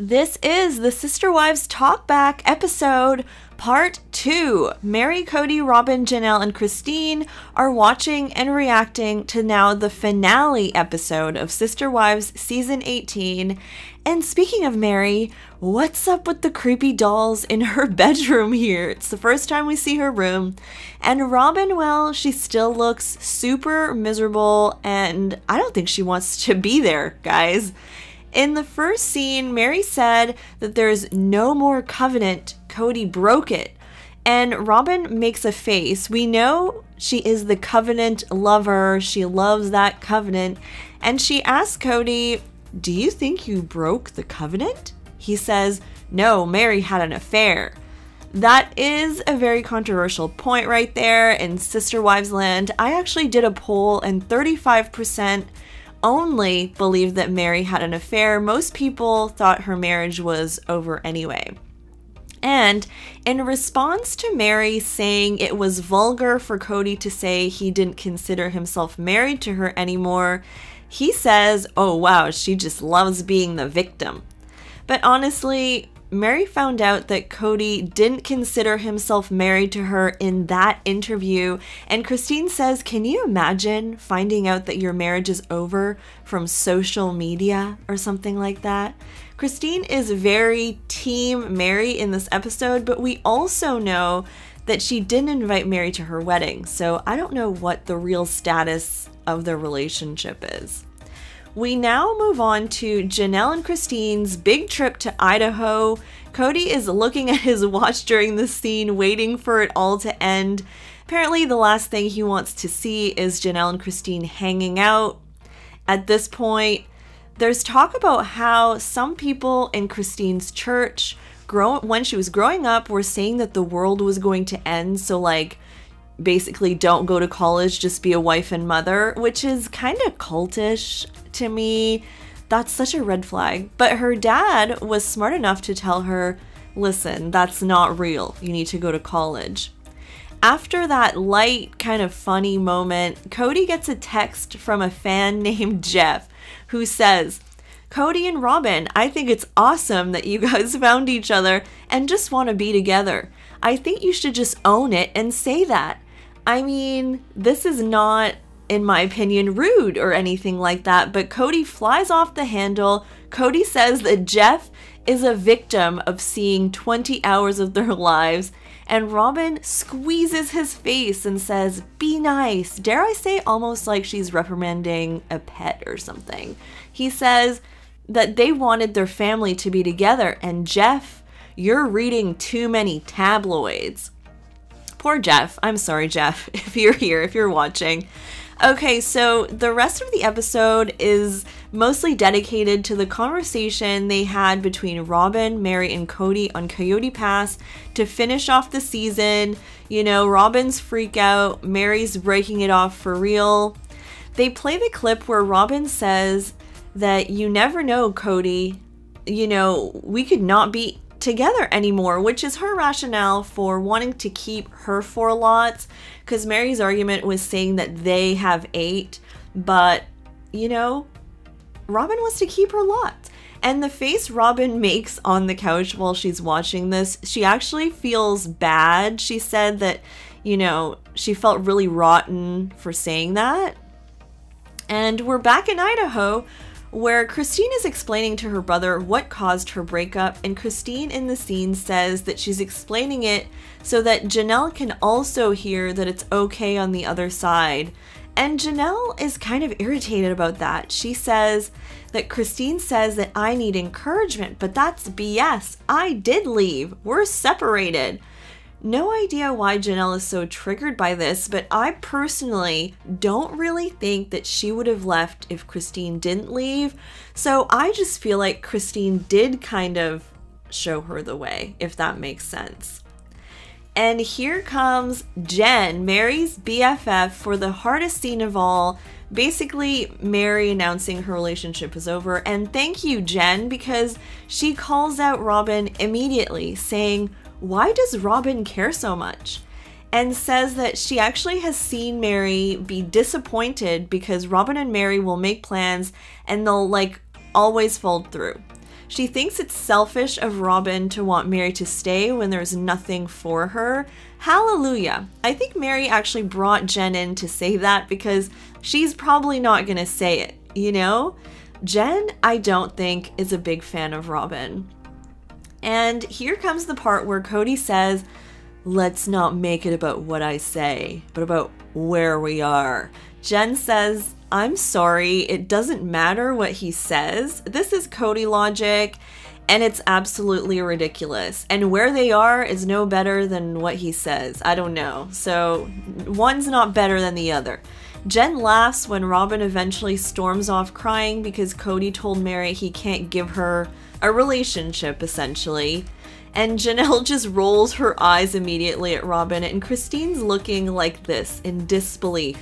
This is the Sister Wives Talk Back episode, part 2. Meri, Kody, Robyn, Janelle, and Christine are watching and reacting to now the finale episode of Sister Wives Season 18. And speaking of Meri, what's up with the creepy dolls in her bedroom here? It's the first time we see her room. And Robyn, well, she still looks super miserable, and I don't think she wants to be there, guys. In the first scene, Meri said that there's no more covenant. Kody broke it. And Robyn makes a face. We know she is the covenant lover. She loves that covenant. And she asks Kody, "Do you think you broke the covenant?" He says, "No, Meri had an affair." That is a very controversial point right there in Sister Wives land. I actually did a poll and 35% only believed that Meri had an affair. Most people thought her marriage was over anyway. And in response to Meri saying it was vulgar for Kody to say he didn't consider himself married to her anymore, he says, "Oh wow, she just loves being the victim." But honestly, Meri found out that Kody didn't consider himself married to her in that interview, and Christine says, "Can you imagine finding out that your marriage is over from social media or something like that?" Christine is very team Meri in this episode, but we also know that she didn't invite Meri to her wedding, so I don't know what the real status of their relationship is. We now move on to Janelle and Christine's big trip to Idaho. Kody is looking at his watch during this scene, waiting for it all to end. Apparently, the last thing he wants to see is Janelle and Christine hanging out. At this point, there's talk about how some people in Christine's church, when she was growing up, were saying that the world was going to end. So, like, basically don't go to college, just be a wife and mother, which is kind of cultish to me. That's such a red flag. But her dad was smart enough to tell her, "Listen, that's not real. You need to go to college." After that light, kind of funny moment, Kody gets a text from a fan named Jeff who says, "Cody and Robin, I think it's awesome that you guys found each other and just want to be together. I think you should just own it and say that." I mean, this is not, in my opinion, rude or anything like that, but Kody flies off the handle. Kody says that Jeff is a victim of seeing 20 hours of their lives, and Robyn squeezes his face and says, "Be nice." Dare I say, almost like she's reprimanding a pet or something. He says that they wanted their family to be together, and Jeff, you're reading too many tabloids. Poor Jeff. I'm sorry, Jeff, if you're here, if you're watching. Okay, so the rest of the episode is mostly dedicated to the conversation they had between Robyn, Meri, and Kody on Coyote Pass to finish off the season. You know, Robyn's freak out, Meri's breaking it off for real. They play the clip where Robyn says that you never know, Kody, you know, we could not be together anymore, which is her rationale for wanting to keep her 4 lots, because Meri's argument was saying that they have 8, but, you know, Robyn wants to keep her lot. And the face Robyn makes on the couch while she's watching this, she actually feels bad. She said that, you know, she felt really rotten for saying that. And we're back in Idaho, where Christine is explaining to her brother what caused her breakup, and Christine in the scene says that she's explaining it so that Janelle can also hear that it's okay on the other side. And Janelle is kind of irritated about that. She says that Christine says that I need encouragement, but that's BS. I did leave. We're separated. No idea why Janelle is so triggered by this, but I personally don't really think that she would have left if Christine didn't leave. So I just feel like Christine did kind of show her the way, if that makes sense. And here comes Jen, Meri's BFF, for the hardest scene of all. Basically, Meri announcing her relationship is over. And thank you, Jen, because she calls out Robyn immediately, saying, "Why does Robyn care so much?" And says that she actually has seen Meri be disappointed because Robyn and Meri will make plans and they'll, like, always fall through. She thinks it's selfish of Robyn to want Meri to stay when there's nothing for her. Hallelujah. I think Meri actually brought Jen in to say that because she's probably not going to say it, you know? Jen, I don't think, is a big fan of Robyn. And here comes the part where Kody says, let's not make it about what I say, but about where we are. Jen says, I'm sorry, it doesn't matter what he says. This is Kody logic, and it's absolutely ridiculous. And where they are is no better than what he says. I don't know. So one's not better than the other. Jen laughs when Robyn eventually storms off crying because Kody told Meri he can't give her a relationship, essentially. And Janelle just rolls her eyes immediately at Robyn, and Christine's looking like this in disbelief.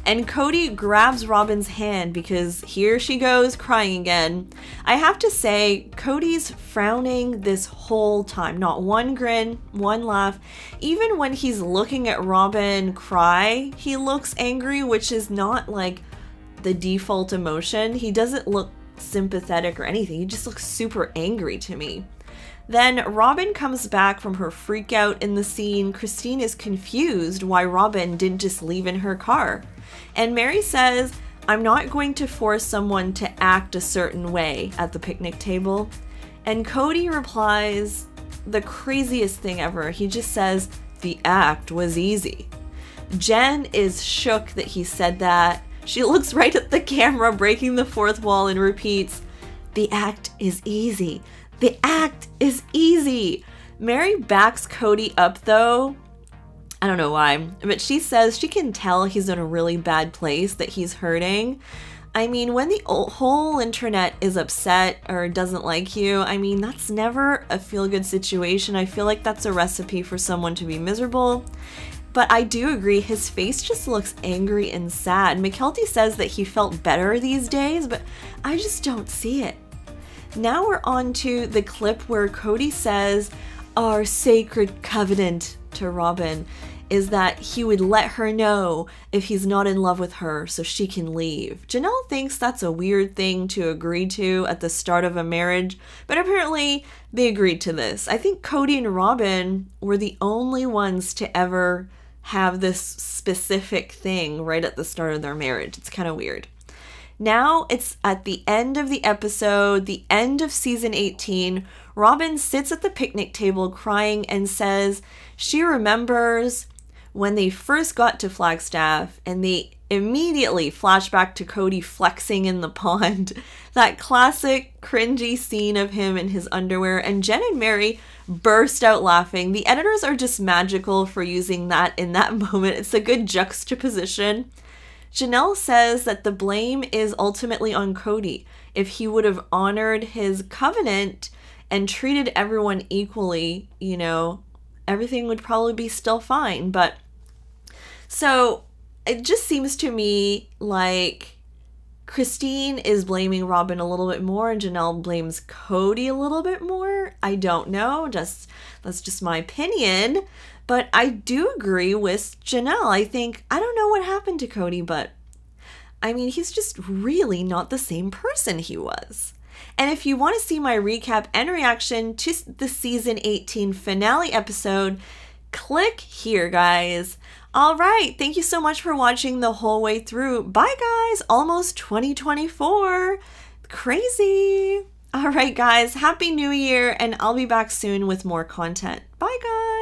And Kody grabs Robyn's hand because here she goes crying again. I have to say, Cody's frowning this whole time. Not one grin, one laugh. Even when he's looking at Robyn cry, he looks angry, which is not like the default emotion. He doesn't look sympathetic or anything. He just looks super angry to me. Then Robyn comes back from her freak out in the scene. Christine is confused why Robyn didn't just leave in her car. And Meri says, I'm not going to force someone to act a certain way at the picnic table. And Kody replies the craziest thing ever. He just says, the act was easy. Jen is shook that he said that. She looks right at the camera, breaking the fourth wall, and repeats, the act is easy. The act is easy. Meri backs Kody up though. I don't know why, but she says she can tell he's in a really bad place, that he's hurting. I mean, when the whole internet is upset or doesn't like you, I mean, that's never a feel-good situation. I feel like that's a recipe for someone to be miserable. But I do agree, his face just looks angry and sad. Mykelti says that he felt better these days, but I just don't see it. Now we're on to the clip where Kody says, our sacred covenant to Robyn is that he would let her know if he's not in love with her so she can leave. Janelle thinks that's a weird thing to agree to at the start of a marriage, but apparently they agreed to this. I think Kody and Robyn were the only ones to ever have this specific thing right at the start of their marriage. It's kind of weird. Now it's at the end of the episode, the end of season 18. Robyn sits at the picnic table crying and says she remembers when they first got to Flagstaff, and they immediately flash back to Kody flexing in the pond. That classic cringy scene of him in his underwear, and Jen and Meri burst out laughing. The editors are just magical for using that in that moment. It's a good juxtaposition. Janelle says that the blame is ultimately on Kody. If he would have honored his covenant and treated everyone equally, you know, everything would probably be still fine. But so it just seems to me like Christine is blaming Robyn a little bit more and Janelle blames Kody a little bit more. I don't know, that's just my opinion. But I do agree with Janelle. I think, I don't know what happened to Kody, but I mean, he's just really not the same person he was. And if you want to see my recap and reaction to the season 18 finale episode, click here, guys. All right, thank you so much for watching the whole way through. Bye, guys. Almost 2024. Crazy. All right, guys. Happy New Year, and I'll be back soon with more content. Bye, guys.